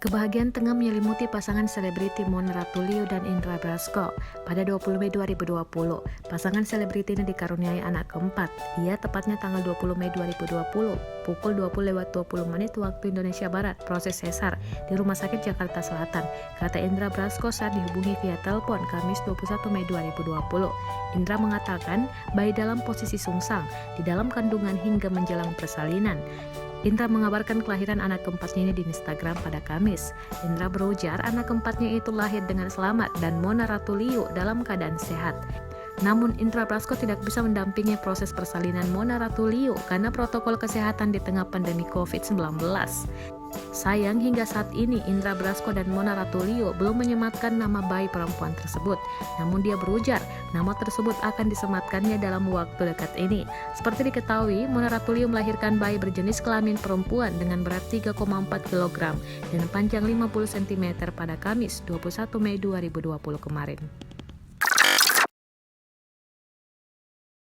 Kebahagiaan tengah menyelimuti pasangan selebriti Mona Ratuliu dan Indra Brasko. Pada 20 Mei 2020, pasangan selebriti ini dikaruniai anak keempat. Ia tepatnya tanggal 20 Mei 2020, pukul 20.20 waktu Indonesia Barat, proses sesar di Rumah Sakit Jakarta Selatan, kata Indra Brasko saat dihubungi via telepon Kamis 21 Mei 2020. Indra mengatakan bayi dalam posisi sungsang, di dalam kandungan hingga menjelang persalinan. Indra mengabarkan kelahiran anak keempatnya ini di Instagram pada Kamis. Indra berujar anak keempatnya itu lahir dengan selamat dan Mona Ratuliu dalam keadaan sehat. Namun Indra Brasko tidak bisa mendampingi proses persalinan Mona Ratuliu karena protokol kesehatan di tengah pandemi COVID-19. Sayang hingga saat ini Indra Brasko dan Mona Ratuliu belum menyematkan nama bayi perempuan tersebut. Namun dia berujar nama tersebut akan disematkannya dalam waktu dekat ini. Seperti diketahui, Mona Ratuliu melahirkan bayi berjenis kelamin perempuan dengan berat 3,4 kg dan panjang 50 cm pada Kamis 21 Mei 2020 kemarin.